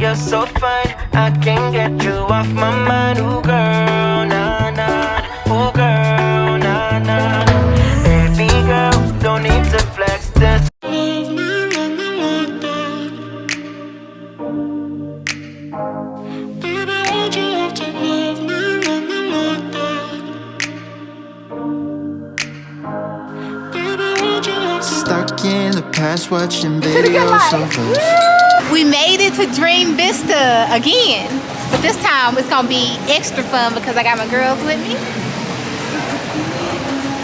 you're so fine. I can't get you off my mind. Ooh, girl, nah, nah. Ooh, girl, nah, nah. Baby girl, don't need to flex this. Stuck in the past watching videos of us. We made it to Dream Vista again, but this time it's gonna be extra fun because I got my girls with me.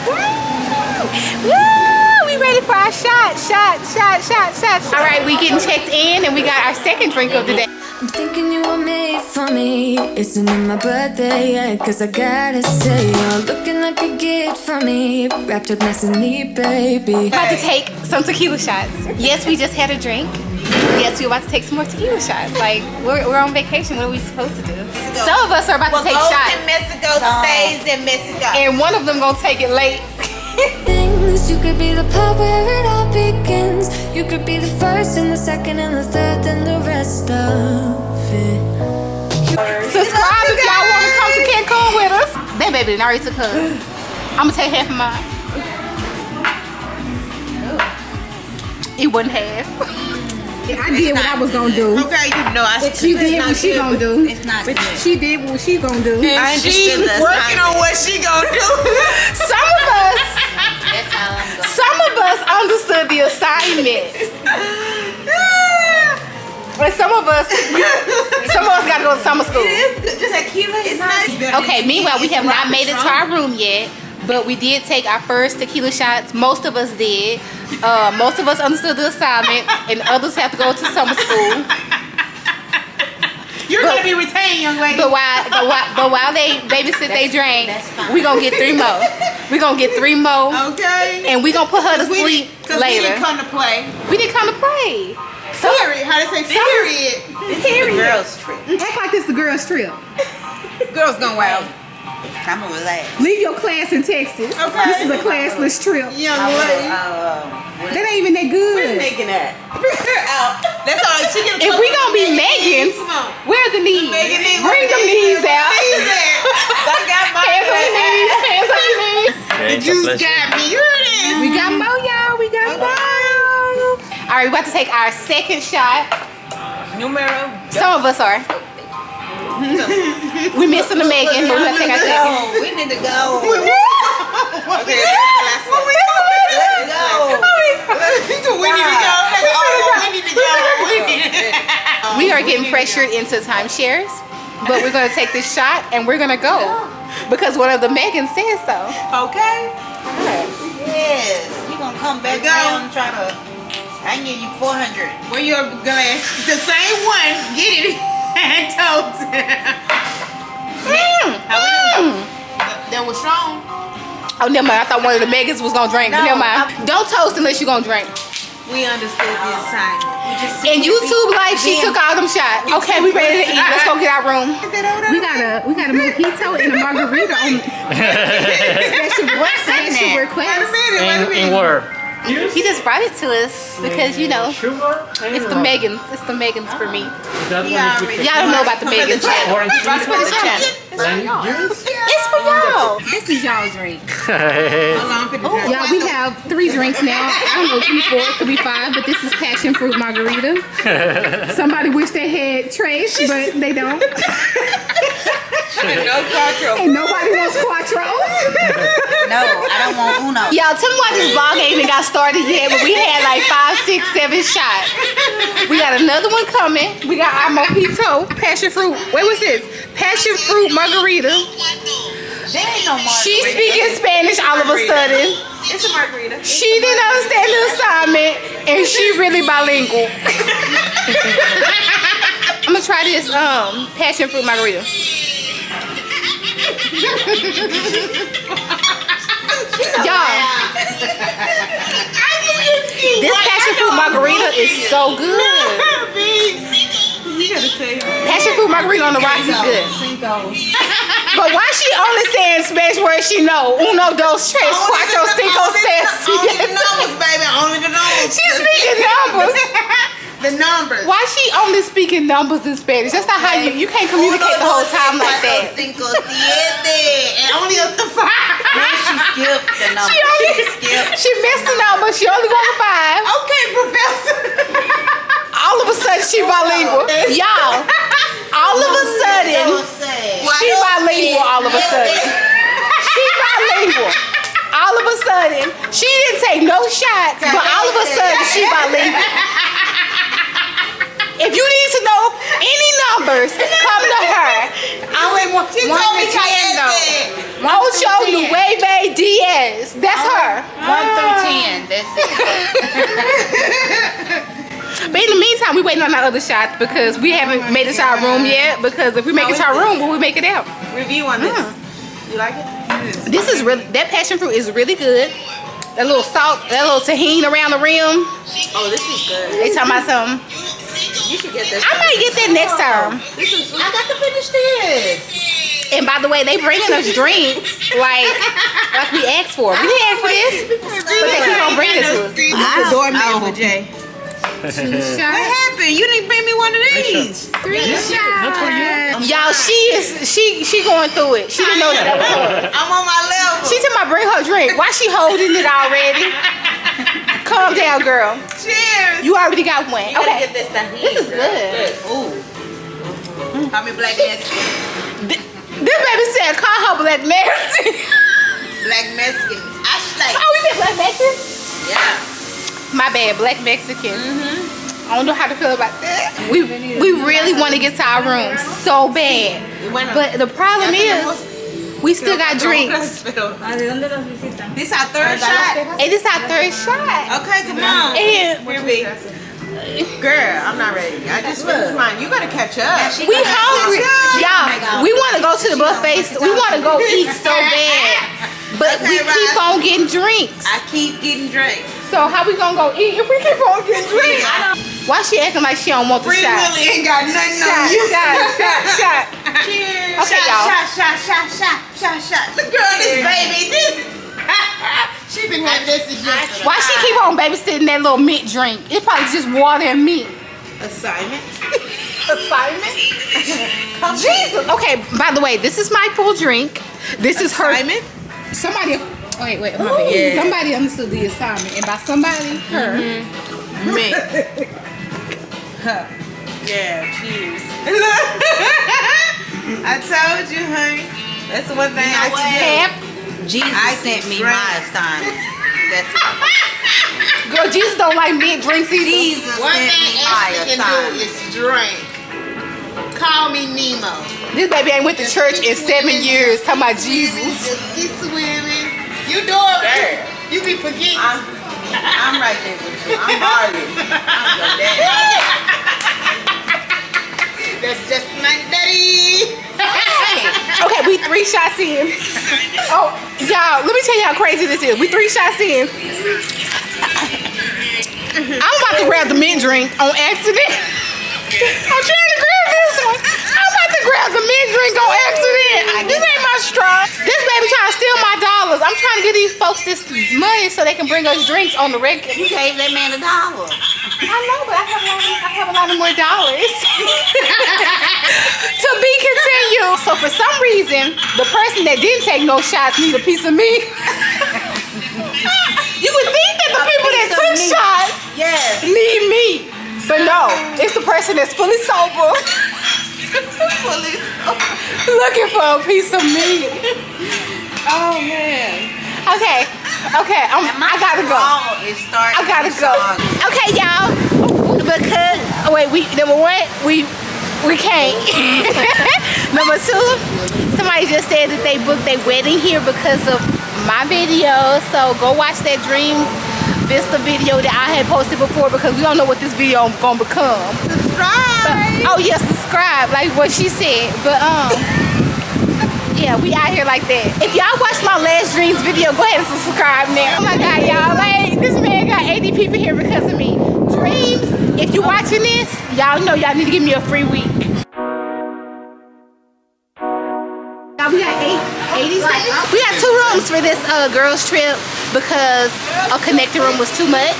Woo! Woo! We ready for our shot. All right, we getting checked in and we got our second drink of the day. I'm thinking you were made for me. Isn't it my birthday yet? Cause I gotta say, you're looking like a gift for me. Wrapped up nice and neat, baby. About to take some tequila shots. Yes, we just had a drink. Yes, we're about to take some more tequila shots. Like, we're on vacation. What are we supposed to do? Some of us are about to take shots. In Mexico, stays in Mexico. And one of them gonna take it late. Things, you could be the part where it all begins. You could be the first and the second and the third and the rest of it. Subscribe if y'all want to come to Cancun with us. That baby done already took hers. I'm gonna take half of mine. It wasn't half. I did what I was gonna do. Okay, you know I But she did what she gonna do. It's not good. She did what she gonna do. And she's working on what she gonna do. Some of us understood the assignment. And some of us got to go to summer school. Just tequila is nice. Okay, meanwhile, we have not made it to our room yet, but we did take our first tequila shots. Most of us did. Most of us understood the assignment, and others have to go to summer school. You're gonna be retained, young lady. But while they babysit they drink, we gonna get 3 more. We gonna get 3 more. Okay. And we gonna put her to sleep later. We didn't come to play. We didn't come to play. Period. How they say period? This is the girls' trip. Act like this the girls' trip. Girls gone wild. I'm gonna relax. Leave your class in Texas. Okay. This is a classless trip. Young lady. That ain't even that good. Where's Megan at? That's all. She can If we gonna be Megans, where are the knees? Bring them knees out. I got my Hands on your knees. Hands on your knees. The juice got me. Here it is. We got more, y'all. We got more. All right, we're about to take our second shot. Numero. Some of us are. We missing the Megan, but we're gonna take our second. We need to go. Okay, let's go. We need to go. We are getting pressured into timeshares, but we're gonna take this shot and we're gonna go because one of the Megans said so. Okay. Yes. You gonna come back down and try to? I can give you 400. Where your glass? The same one. Get it. And toast. That was strong. Oh, never mind. I thought one of the Megans was gonna drink. But never mind. Don't toast unless you're gonna drink. We understood the assignment. In YouTube life, she took all them shots. Okay, we ready to eat. Let's go get our room. We got a mojito and a margarita on special request. In where? He just brought it to us because you know Sugar? it's the Megans. It's the Megans for me. That one is with Y'all don't know about the Megans yet. orange It's for the channel. juice? It's for y'all. This is y'all's drink. Oh, Y'all, we have 3 drinks now. I don't know, 3, 4, it could be 5, but this is passion fruit margarita. Somebody wish they had Trace, but they don't. No quattro. And nobody wants Quattro. No, I don't want Uno. Y'all, tell me why this vlog ain't even got started yet, but we had like 5, 6, 7 shots. We got another one coming. We got our mojito, passion fruit. Wait, what's this? Passion fruit margarita. There ain't no margarita. She's speaking Spanish all of a sudden. It's a margarita. She didn't understand the assignment, and she really bilingual. I'm gonna try this passion fruit margarita. Y'all, this passion fruit margarita is so good. Passion fruit margarita on the rocks is good. But why she only saying Spanish words she know? Uno, dos, tres, cuatro, cinco, seis. Only the numbers, baby. Only the numbers. She's speaking numbers. The numbers. Why she only speaking numbers in Spanish? That's not how you can't communicate the whole time like that. Cinco, siete, and only up to 5. Then she skipped the number. She missed the number. She only going to 5. Okay, Professor. All of a sudden, she bilingual. Y'all, all of a sudden, she bilingual all of a sudden. She bilingual. All of a sudden, she didn't take no shots, but all of a sudden, she bilingual. If you need to know any numbers, come to her. She told me Ocho Nueve Diaz. That's her. 1 through 10. That's it. But in the meantime, we waiting on our other shots because we haven't made it to our room yet. Because if we make it to our room, will we make it out? Review on this. You like it? This is really, that passion fruit is really good. That little salt, that little tahini around the rim. Oh, this is good. They talking about something. You should get this. I might get that next time. I got to finish this. And by the way, they bringing us drinks like we asked for. We didn't ask for this, but they keep on bringing it to us. I'm the doorman for Jay. 2 What shots. happened? You didn't bring me one of these. 3 shots. Y'all, she going through it. She didn't know that. I'm on my level. She told me bring her drink. Why she holding it already? Calm down, girl. Cheers. You already got one. Okay. Get this This is good. Ooh. Call me Black Mexican. This baby said call her Black Mexican. Black Mexican. I like. Oh, we said Black Mexican? Yeah. My bad, Black Mexican. I don't know how to feel about that. We really want to get to our room so bad. But the problem is, we still got drinks. This our third shot. And this our 3rd shot. Okay, come on. And Girl, I'm not ready. I just finished mine. You gotta catch up. we hungry. Y'all, we want to go to the buffet. We want to go eat so bad. But we keep on getting drinks. I keep getting drinks. So how we gonna go eat if we keep on getting drinks? Why she acting like she don't want the Free shot? Willy ain't got nothing on Shot, you. shot. Cheers. Okay, y'all. Shot. Look, girl, this baby, she been having this since yesterday. Why she keep on babysitting that little mint drink? It's probably just water and meat. Assignment. Jesus. Okay, by the way, this is my full drink. This is her. Assignment. Somebody, my bad. Yeah. Somebody understood the assignment, and by somebody, her. Me. Yeah, cheers. I told you, honey. That's the one thing I Half. Jesus sent me my assignment. That's it. Girl, Jesus don't like mint drinks either. Jesus One sent thing me my Ashley can do assignment. is drink. Call me Nemo. This baby ain't went to church in 7 years. Talking about Jesus. Just keep swimming. You doing it. You be forgetting. I'm right there with you. I'm Marley. I'm your daddy. That's just my daddy. Okay, we 3 shots in. Oh, y'all, let me tell you how crazy this is. We 3 shots in. I'm about to grab the mint drink on accident. I'm trying to grab this one. I'm about to grab the mint drink on accident. This ain't my straw. This baby trying to steal my dollars. I'm trying to get these folks this money so they can bring us drinks on the regular. You gave that man $1. I know, but I have a lot of more dollars. To be continued. So for some reason, the person that didn't take no shots need a piece of me. You would think that the people that took shots need me. But no, it's the person that's fully sober. Looking for a piece of me. Oh man. Okay, I gotta go. I gotta go. Okay, y'all. Because number 1, we can't. Number 2, somebody just said that they booked their wedding here because of my video. So go watch that Dreams Vista video that I had posted before because we don't know what this video is gonna become. Subscribe. Oh yeah, subscribe, like what she said. But yeah, we out here like that. If y'all watched my last Dreams video, go ahead and subscribe now. Oh my God, y'all, like this man got 80 people here because of me. Dreams, if you watching this, y'all know y'all need to give me a free week. Now we got 80 seconds. We got 2 rooms for this girls trip because a connecting room was too much.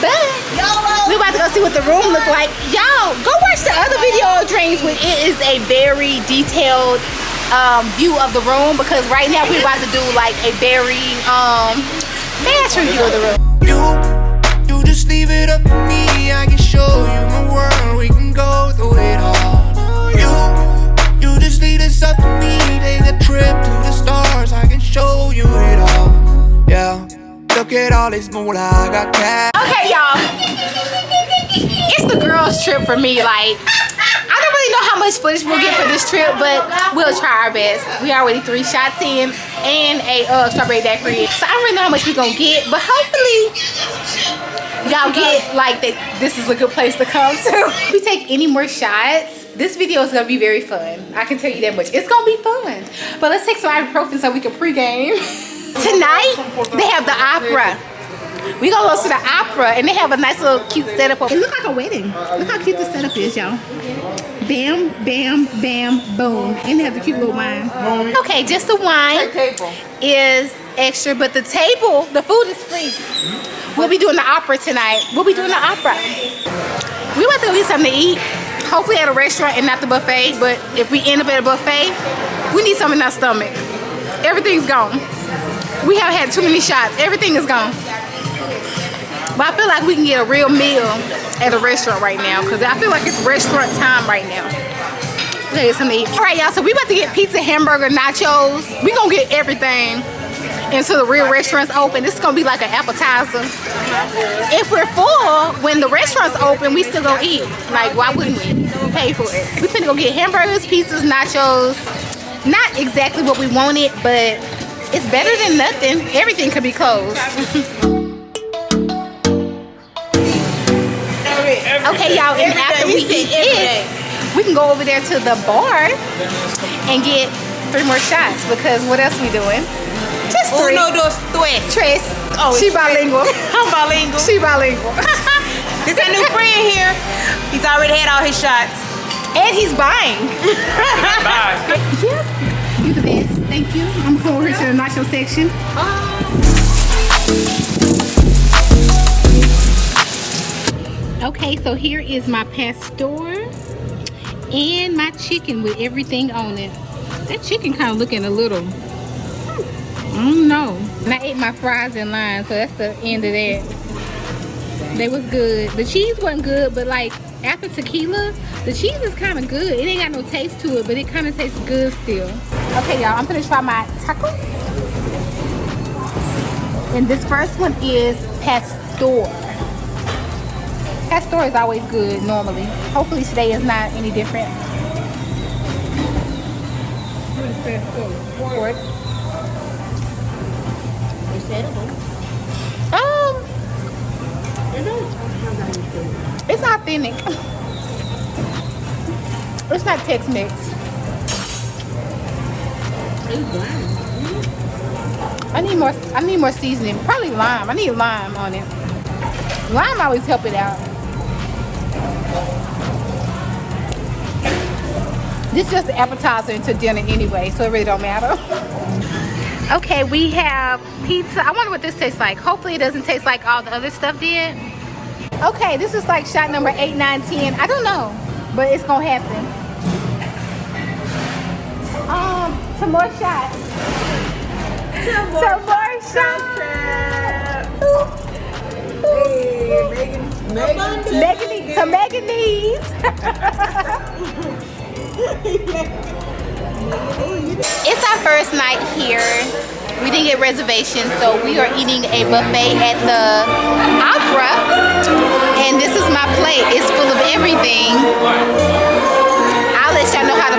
But we about to go see what the room look like. Y'all, go watch the other video of Dreams when it is a very detailed view of the room, because right now we're about to do like a very fast review of the room. You just leave it up to me. I can show you my world. We can go through it all. You just leave this up to me. Take a trip to the stars. I can show you it all. Yeah. Look at all this moolah I got cash. Okay, y'all. It's the girls' trip for me. Like, I don't really know how much footage we'll get for this trip, but we'll try our best. We already 3 shots in and a strawberry daiquiri. So I don't really know how much we're gonna get, but hopefully y'all get like that. This is a good place to come to. If we take any more shots, this video is gonna be very fun. I can tell you that much. It's gonna be fun. But let's take some ibuprofen so we can pregame. Tonight they have the opera. We gonna go to the opera, and they have a nice little cute setup. It looks like a wedding. Look how cute the setup is, y'all. Bam, bam, bam, boom. And they have the cute little wine. Okay, just the wine is extra, but the table, the food is free. We'll be doing the opera tonight. We'll be doing the opera. We want to go get something to eat. Hopefully at a restaurant and not the buffet, but if we end up at a buffet, we need something in our stomach. Everything's gone. We have had too many shots. Everything is gone. But I feel like we can get a real meal at a restaurant right now, because I feel like it's restaurant time right now. Let's get something to eat. All right, y'all, so we about to get pizza, hamburger, nachos. We gonna get everything until the real restaurants open. This is gonna be like an appetizer. If we're full, when the restaurants open, we still gonna eat. Like, why wouldn't we? We pay for it. We finna go get hamburgers, pizzas, nachos. Not exactly what we wanted, but it's better than nothing. Everything could be closed. Okay, y'all, and after we eat this, we can go over there to the bar and get 3 more shots, because what else we doing? Just 3. Uno, dos, tres. Oh, she bilingual. I'm bilingual. She bilingual. This a new friend here. He's already had all his shots. And he's buying. Bye. Yeah, you the best. Thank you. I'm going over here to the nacho section. Okay, so here is my pastor and my chicken with everything on it. That chicken kind of looking a little, I don't know. And I ate my fries in line, so that's the end of that. They was good. The cheese wasn't good, but like after tequila, the cheese is kind of good. It ain't got no taste to it, but it kind of tastes good still. Okay, y'all, I'm gonna try my tacos. And this first one is pastor. Pastor is always good normally. Hopefully today is not any different. Pork. It's authentic. It's not Tex-Mex. I need more seasoning. Probably lime. I need lime on it. Lime always help it out. This is just the appetizer into dinner anyway, so it really don't matter. Okay, we have pizza. I wonder what this tastes like. Hopefully it doesn't taste like all the other stuff did. Okay, this is like shot number 8, 9, 10. I don't know, but it's gonna happen. Some more shots. Some more shots. Megan needs. It's our first night here. We didn't get reservations, so we are eating a buffet at the opera. And this is my plate. It's full of everything. I'll let y'all know how the